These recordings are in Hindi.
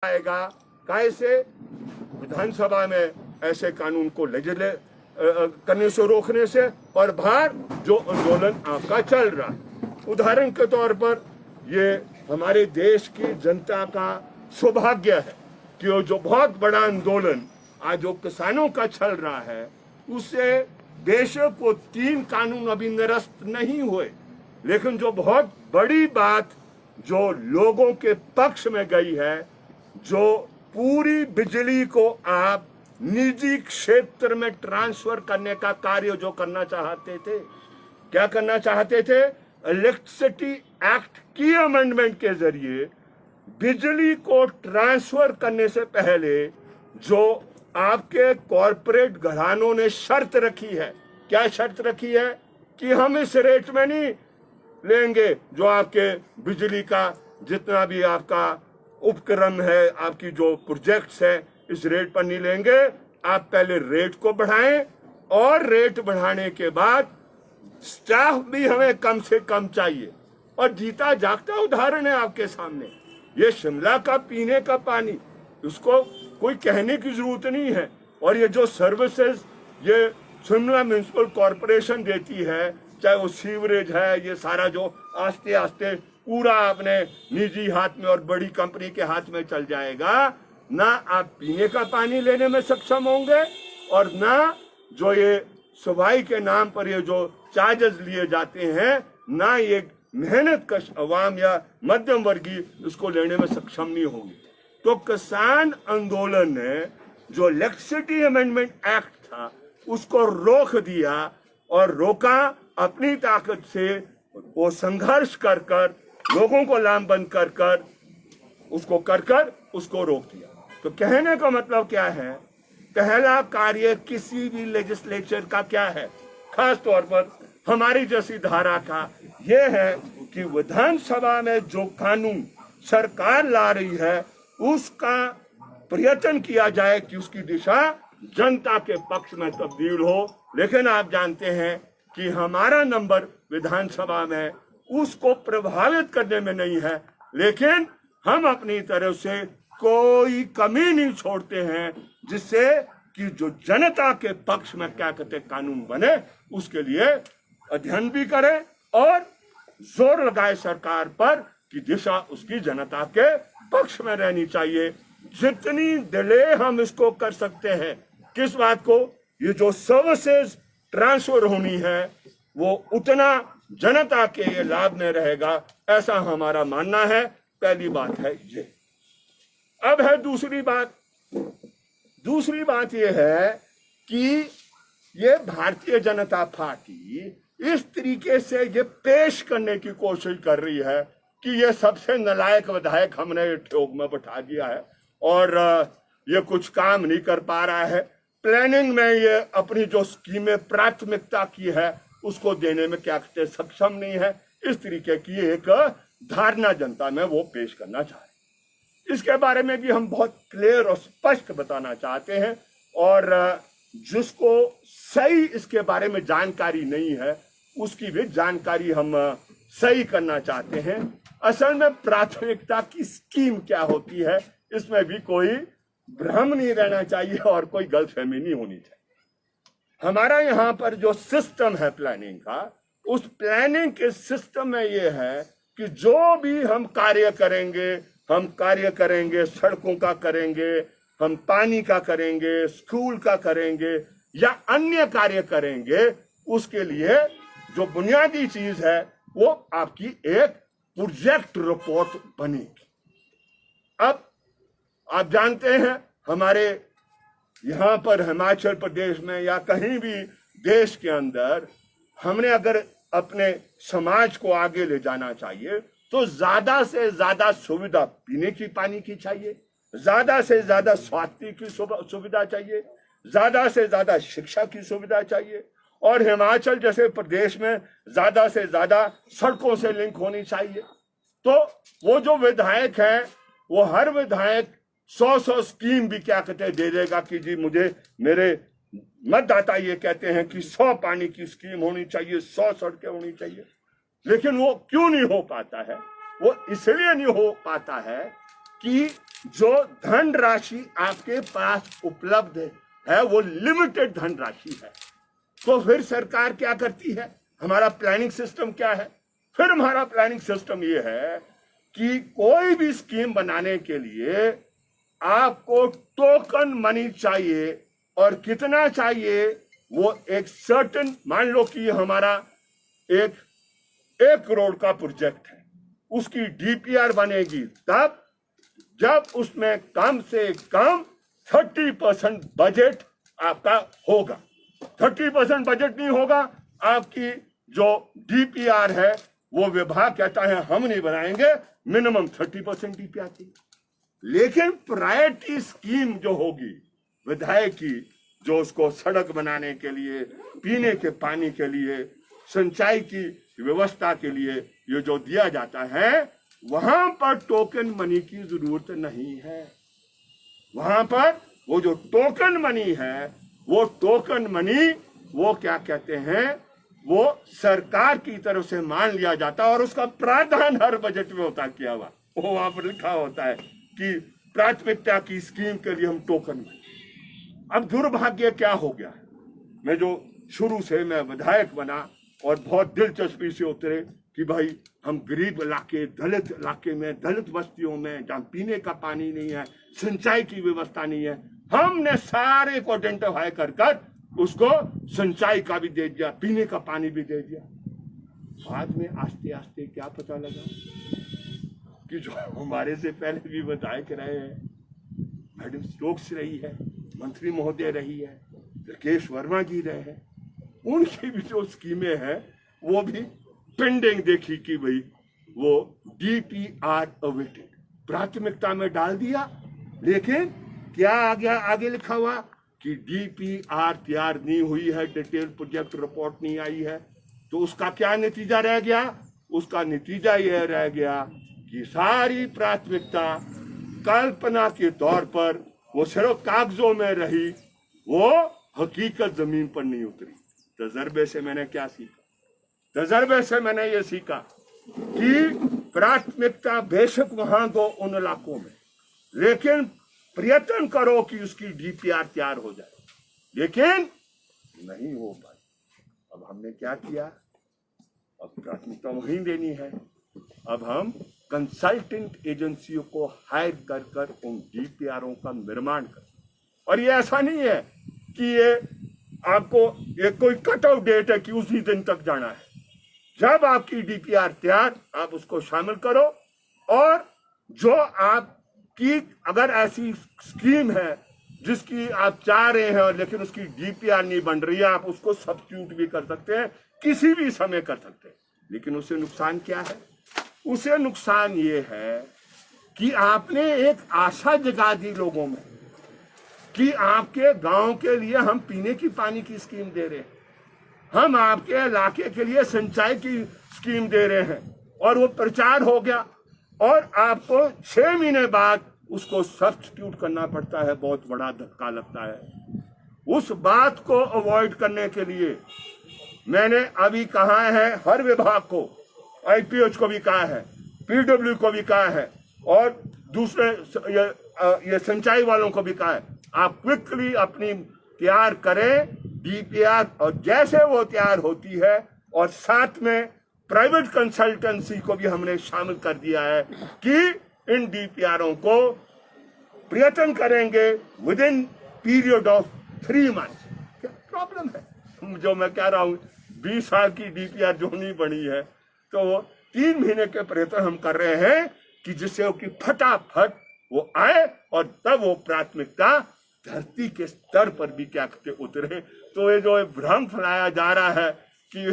आएगा कैसे विधानसभा में ऐसे कानून को करने से रोकने से, और बाहर जो आंदोलन आपका चल रहा है। उदाहरण के तौर पर ये हमारे देश की जनता का सौभाग्य है कि वो जो बहुत बड़ा आंदोलन आज जो किसानों का चल रहा है, उससे देश को 3 कानून अभी निरस्त नहीं हुए, लेकिन जो बहुत बड़ी बात जो लोगों के पक्ष में गई है, जो पूरी बिजली को आप निजी क्षेत्र में ट्रांसफर करने का कार्य जो करना चाहते थे, क्या करना चाहते थे? इलेक्ट्रिसिटी एक्ट की अमेंडमेंट के जरिए बिजली को ट्रांसफर करने से पहले जो आपके कॉरपोरेट घरानों ने शर्त रखी है, क्या शर्त रखी है? कि हम इस रेट में नहीं लेंगे, जो आपके बिजली का जितना भी आपका उपक्रम है, आपकी जो प्रोजेक्ट्स है, इस रेट पर नहीं लेंगे। आप पहले रेट को बढ़ाएं, और रेट बढ़ाने के बाद स्टाफ भी हमें कम से कम चाहिए। और जीता जागता उदाहरण है आपके सामने, ये शिमला का पीने का पानी, उसको कोई कहने की जरूरत नहीं है। और ये जो सर्विसेज ये शिमला म्युनिसिपल कॉरपोरेशन देती है, चाहे वो सीवरेज है, ये सारा जो आस्ते आस्ते पूरा अपने निजी हाथ में और बड़ी कंपनी के हाथ में चल जाएगा। ना आप पीने का पानी लेने में सक्षम होंगे, और ना जो ये सफाई के नाम पर ये जो चार्जेस लिए जाते हैं, ना ये मेहनत कश अवाम या मध्यम वर्गीय उसको लेने में सक्षम नहीं होगी। तो किसान आंदोलन ने जो इलेक्ट्रिसिटी अमेंडमेंट एक्ट था उसको रोक दिया, और रोका अपनी ताकत से, वो संघर्ष कर कर लोगों को लामबंद कर कर उसको रोक दिया। तो कहने का मतलब क्या है? पहला कार्य किसी भी लेजिस्लेचर का क्या है, खास तौर पर हमारी जैसी धारा का, यह है कि विधानसभा में जो कानून सरकार ला रही है उसका प्रयत्न किया जाए कि उसकी दिशा जनता के पक्ष में तब्दील हो। लेकिन आप जानते हैं कि हमारा नंबर विधानसभा में उसको प्रभावित करने में नहीं है, लेकिन हम अपनी तरफ से कोई कमी नहीं छोड़ते हैं जिससे कि जो जनता के पक्ष में क्या कहते कानून बने, उसके लिए अध्ययन भी करें और जोर लगाए सरकार पर कि दिशा उसकी जनता के पक्ष में रहनी चाहिए। जितनी डिले हम इसको कर सकते हैं, किस बात को? ये जो सर्विसेज ट्रांसफर होनी है वो उतना जनता के ये लाभ में रहेगा, ऐसा हमारा मानना है। पहली बात है ये। अब है दूसरी बात। दूसरी बात ये है कि ये भारतीय जनता पार्टी इस तरीके से ये पेश करने की कोशिश कर रही है कि ये सबसे नालायक विधायक हमने ठोक में बैठा दिया है और ये कुछ काम नहीं कर पा रहा है। प्लानिंग में ये अपनी जो स्कीमें प्राथमिकता की है उसको देने में क्या कहते सक्षम नहीं है। इस तरीके की एक धारणा जनता में वो पेश करना चाह रहे। इसके बारे में भी हम बहुत क्लियर और स्पष्ट बताना चाहते हैं, और जिसको सही इसके बारे में जानकारी नहीं है उसकी भी जानकारी हम सही करना चाहते हैं। असल में प्राथमिकता की स्कीम क्या होती है, इसमें भी कोई भ्रम नहीं रहना चाहिए और कोई गलतफहमी नहीं होनी चाहिए। हमारा यहाँ पर जो सिस्टम है प्लानिंग का, उस प्लानिंग के सिस्टम में ये है कि जो भी हम कार्य करेंगे, सड़कों का करेंगे, हम पानी का करेंगे, स्कूल का करेंगे या अन्य कार्य करेंगे, उसके लिए जो बुनियादी चीज है वो आपकी एक प्रोजेक्ट रिपोर्ट बनेगी। अब आप जानते हैं हमारे यहाँ पर हिमाचल प्रदेश में या कहीं भी देश के अंदर हमने अगर अपने समाज को आगे ले जाना चाहिए तो ज्यादा से ज्यादा सुविधा पीने की पानी की चाहिए, ज्यादा से ज्यादा स्वास्थ्य की सुविधा चाहिए, ज्यादा से ज्यादा शिक्षा की सुविधा चाहिए, और हिमाचल जैसे प्रदेश में ज्यादा से ज्यादा सड़कों से लिंक होनी चाहिए। तो वो जो विधायक है वो हर विधायक 100 स्कीम भी क्या कहते दे देगा कि जी मुझे मेरे मतदाता ये कहते हैं कि 100 पानी की स्कीम होनी चाहिए, 100 सड़कें होनी चाहिए, लेकिन वो क्यों नहीं हो पाता है? वो इसलिए नहीं हो पाता है कि जो धनराशि आपके पास उपलब्ध है वो लिमिटेड धनराशि है। तो फिर सरकार क्या करती है? हमारा प्लानिंग सिस्टम क्या है? फिर हमारा प्लानिंग सिस्टम ये है कि कोई भी स्कीम बनाने के लिए आपको टोकन मनी चाहिए, और कितना चाहिए? वो एक सर्टेन, मान लो कि हमारा एक 1 करोड़ का प्रोजेक्ट है, उसकी डीपीआर बनेगी तब जब उसमें कम से कम 30% बजट आपका होगा। 30% बजट नहीं होगा, आपकी जो डीपीआर है वो विभाग कहता है हम नहीं बनाएंगे, मिनिमम 30% डीपीआर चाहिए। लेकिन प्रायोरिटी स्कीम जो होगी विधायक की, जो उसको सड़क बनाने के लिए, पीने के पानी के लिए, सिंचाई की व्यवस्था के लिए ये जो दिया जाता है, वहां पर टोकन मनी की जरूरत नहीं है। वहां पर वो जो टोकन मनी है, वो टोकन मनी वो क्या कहते हैं, वो सरकार की तरफ से मान लिया जाता है और उसका प्रावधान हर बजट में होता किया हुआ, वो वहां पर लिखा होता है कि प्राथमिकता की स्कीम के लिए हम टोकन मनी। अब दुर्भाग्य क्या हो गया, मैं जो शुरू से मैं विधायक बना और बहुत दिलचस्पी से उतरे कि भाई हम गरीब इलाके, दलित इलाके में, दलित बस्तियों में जहाँ पीने का पानी नहीं है, सिंचाई की व्यवस्था नहीं है, हमने सारे को आइडेंटिफाई कर उसको सिंचाई का भी दे दिया, पीने का पानी भी दे दिया। बाद में आस्ते आस्ते क्या पता लगा कि जो हमारे से पहले भी विधायक रहे हैं, मैडम स्टोक्स रही है, मंत्री महोदय रही है, राकेश वर्मा जी रहे हैं, उनकी भी जो स्कीमें हैं वो भी पेंडिंग देखी कि भाई वो डीपीआर अवेटेड, प्राथमिकता में डाल दिया। लेकिन क्या आ गया, आगे लिखा हुआ कि डीपीआर तैयार नहीं हुई है, डिटेल प्रोजेक्ट रिपोर्ट नहीं आई है। तो उसका क्या नतीजा रह गया? उसका नतीजा यह रह गया कि सारी प्राथमिकता कल्पना के तौर पर वो सिर्फ कागजों में रही, वो हकीकत जमीन पर नहीं उतरी। तजर्बे से मैंने क्या सीखा? तजर्बे से मैंने ये सीखा कि प्राथमिकता बेशक वहां दो उन इलाकों में, लेकिन प्रयत्न करो कि उसकी डीपीआर तैयार हो जाए, लेकिन नहीं हो पाई। अब हमने क्या किया? अब प्राथमिकता वहीं देनी है। अब हम कंसल्टेंट एजेंसियों को हायर कर उन डीपीआरों का निर्माण कर, और ये ऐसा नहीं है कि ये आपको एक कोई कट आउट डेट है कि उसी दिन तक जाना है। जब आपकी डीपीआर तैयार, आप उसको शामिल करो, और जो आपकी अगर ऐसी स्कीम है जिसकी आप चाह रहे हैं लेकिन उसकी डीपीआर नहीं बन रही है, आप उसको सब्स्टिट्यूट भी कर सकते हैं, किसी भी समय कर सकते हैं। लेकिन उससे नुकसान क्या है? उसे नुकसान ये है कि आपने एक आशा जगा दी लोगों में कि आपके गांव के लिए हम पीने की पानी की स्कीम दे रहे हैं, हम आपके इलाके के लिए सिंचाई की स्कीम दे रहे हैं, और वो प्रचार हो गया और आपको 6 महीने बाद उसको सब्स्टिट्यूट करना पड़ता है। बहुत बड़ा धक्का लगता है। उस बात को अवॉइड करने के लिए मैंने अभी कहा है हर विभाग को, आईपीएच को भी कहा है, पीडब्ल्यू को भी कहा है, और दूसरे ये सिंचाई वालों को भी कहा है, आप क्विकली अपनी तैयार करें डीपीआर, और जैसे वो तैयार होती है, और साथ में प्राइवेट कंसल्टेंसी को भी हमने शामिल कर दिया है कि इन डीपीआरों को प्रयत्न करेंगे with in period of 3 months. क्या प्रॉब्लम है? जो मैं कह रहा हूँ 20 साल की डीपीआर जो नहीं बनी है, तो वो 3 महीने के प्रयत्न हम कर रहे हैं कि जिससे वो कि फटाफट वो आए और तब वो प्राथमिकता धरती के स्तर पर भी क्या कहते उतरे। तो ये जो भ्रम फैलाया जा रहा है कि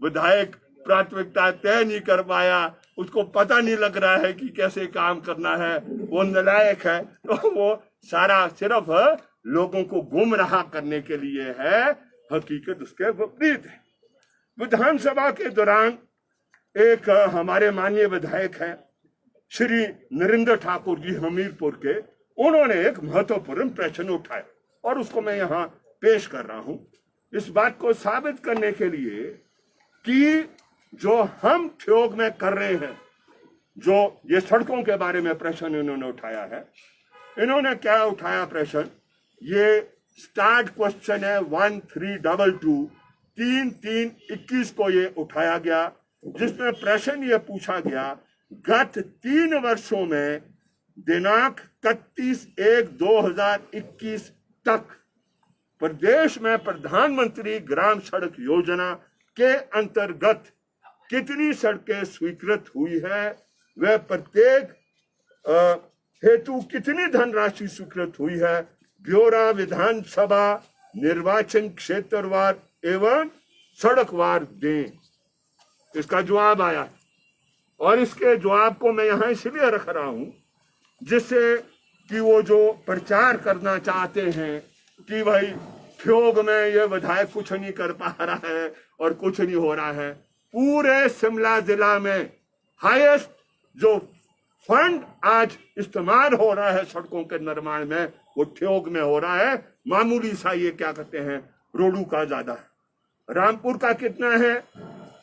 विधायक प्राथमिकता तय नहीं कर पाया, उसको पता नहीं लग रहा है कि कैसे काम करना है, वो नालायक है, तो वो सारा सिर्फ लोगों को गुमराह करने के लिए है, हकीकत उसके विपरीत है। विधानसभा के दौरान एक हमारे माननीय विधायक हैं श्री नरेंद्र ठाकुर जी हमीरपुर के, उन्होंने एक महत्वपूर्ण प्रश्न उठाया और उसको मैं यहाँ पेश कर रहा हूँ, इस बात को साबित करने के लिए कि जो हम ठियोग में कर रहे हैं, जो ये सड़कों के बारे में प्रश्न इन्होंने उठाया है, इन्होंने क्या उठाया प्रश्न, ये स्टार्ट क्वेश्चन है 1322 3/3/21 को ये उठाया गया, जिसमें प्रश्न ये पूछा गया, गत 3 वर्षों में दिनांक 31/1/2021 तक प्रदेश में प्रधानमंत्री ग्राम सड़क योजना के अंतर्गत कितनी सड़कें स्वीकृत हुई है, वह प्रत्येक हेतु कितनी धनराशि स्वीकृत हुई है, ब्यौरा विधानसभा निर्वाचन क्षेत्रवार एवं सड़कवार दें। इसका जवाब आया और इसके जवाब को मैं यहां इसलिए रख रहा हूं जिससे कि वो जो प्रचार करना चाहते हैं कि भाई ठियोग में ये विधायक कुछ नहीं कर पा रहा है और कुछ नहीं हो रहा है, पूरे शिमला जिला में हाईएस्ट जो फंड आज इस्तेमाल हो रहा है सड़कों के निर्माण में वो ठियोग में हो रहा है। मामूली सा ये क्या कहते हैं रोडू का ज्यादा है। रामपुर का कितना है,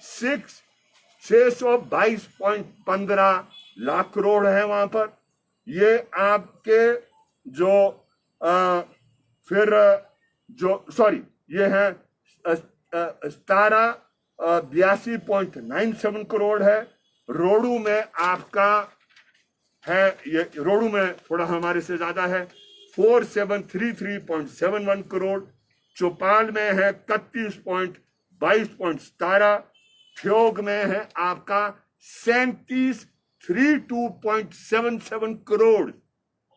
622.15 लाख करोड़ है वहां पर। ये आपके जो ये है 82.97 करोड़ है। रोडू में आपका है, ये रोडू में थोड़ा हमारे से ज्यादा है, 4733.71 करोड़। चौपाल में है 31.22.17, ठियोग में है आपका 3732.77 करोड़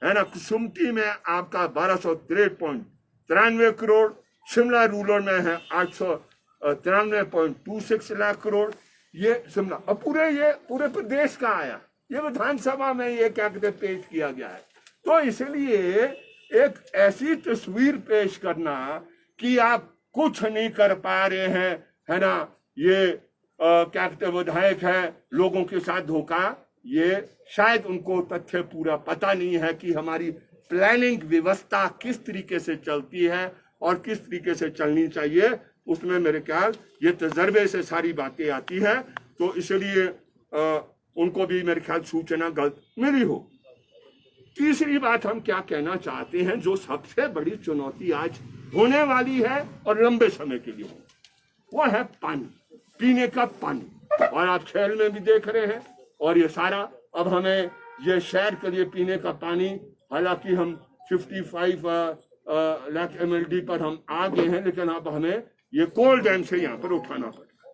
है ना। कुसुमटी में आपका 1263.93 करोड़। शिमला रूरल में है 893.26 लाख करोड़। ये शिमला और पूरे प्रदेश का आया, ये विधानसभा में ये क्या कहते पेश किया गया है। तो इसलिए एक ऐसी तस्वीर पेश करना कि आप कुछ नहीं कर पा रहे हैं, है ना, ये क्या कहते विधायक है लोगों के साथ धोखा, ये शायद उनको तथ्य पूरा पता नहीं है कि हमारी प्लानिंग व्यवस्था किस तरीके से चलती है और किस तरीके से चलनी चाहिए। उसमें मेरे ख्याल ये तजर्बे से सारी बातें आती है, तो इसलिए उनको भी मेरे ख्याल सूचना गलत मिली हो। तीसरी बात हम क्या कहना चाहते हैं, जो सबसे बड़ी चुनौती आज होने वाली है और लंबे समय के लिए वो है पानी, पीने का पानी। और आप शहर में भी देख रहे हैं, और ये सारा अब हमें ये शहर के लिए पीने का पानी, हालांकि हम 55 लाख MLD पर हम आ गए हैं, लेकिन अब हमें ये कोल्ड डैम से यहाँ पर उठाना पड़ेगा।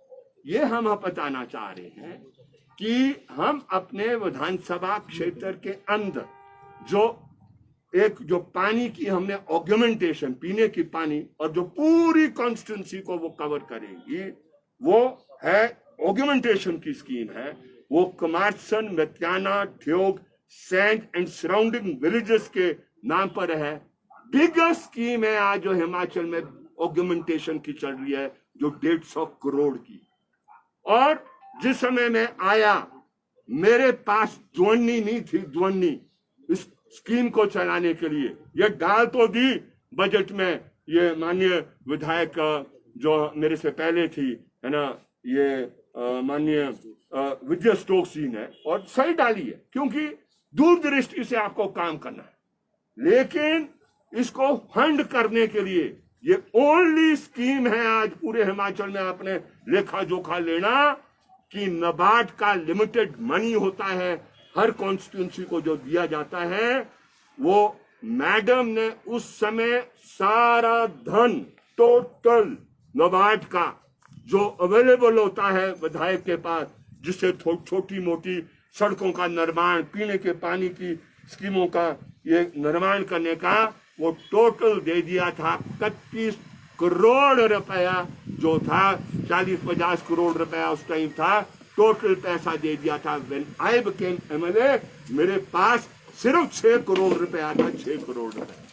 ये हम बताना चाह रहे हैं कि हम अपने विधानसभा क्षेत्र के अंदर जो पानी की हमने ऑगमेंटेशन, पीने की पानी, और जो पूरी कॉन्स्टिट्यूंसी को वो कवर करेगी, वो है ऑगमेंटेशन की स्कीम है। वो कमारसन, मतियाना, ठियोग, सेंट एंड सराउंडिंग विलेजेस के नाम पर है। बिगेस्ट स्कीम है आज जो हिमाचल में ऑगमेंटेशन की चल रही है, जो 150 करोड़ की। और जिस समय में आया मेरे पास द्वन्नी नहीं थी, द्वन्नी इस स्कीम को चलाने के लिए। ये डाल तो दी बजट में, ये माननीय विधायक जो मेरे से पहले थी, है ना, ये माननीय विजय स्टोक्स जी ने, और सही डाली है क्योंकि दूरदृष्टि से आपको काम करना है। लेकिन इसको फंड करने के लिए ये ओनली स्कीम है आज पूरे हिमाचल में आपने लेखा जोखा लेना कि नाबार्ड का लिमिटेड मनी होता है हर कॉन्स्टिट्यूंसी को जो दिया जाता है। वो मैडम ने उस समय सारा धन टोटल नाबार्ड का जो अवेलेबल होता है विधायक के पास, जिससे छोटी मोटी सड़कों का निर्माण, पीने के पानी की स्कीमों का ये निर्माण करने का, वो टोटल दे दिया था 31 करोड़ रुपया, जो था 40-50 करोड़ रुपया उस टाइम था, टोटल पैसा दे दिया था। व्हेन आई बिकेम MLA मेरे पास सिर्फ 6 करोड़ रुपया था, 6 करोड़ रुपया।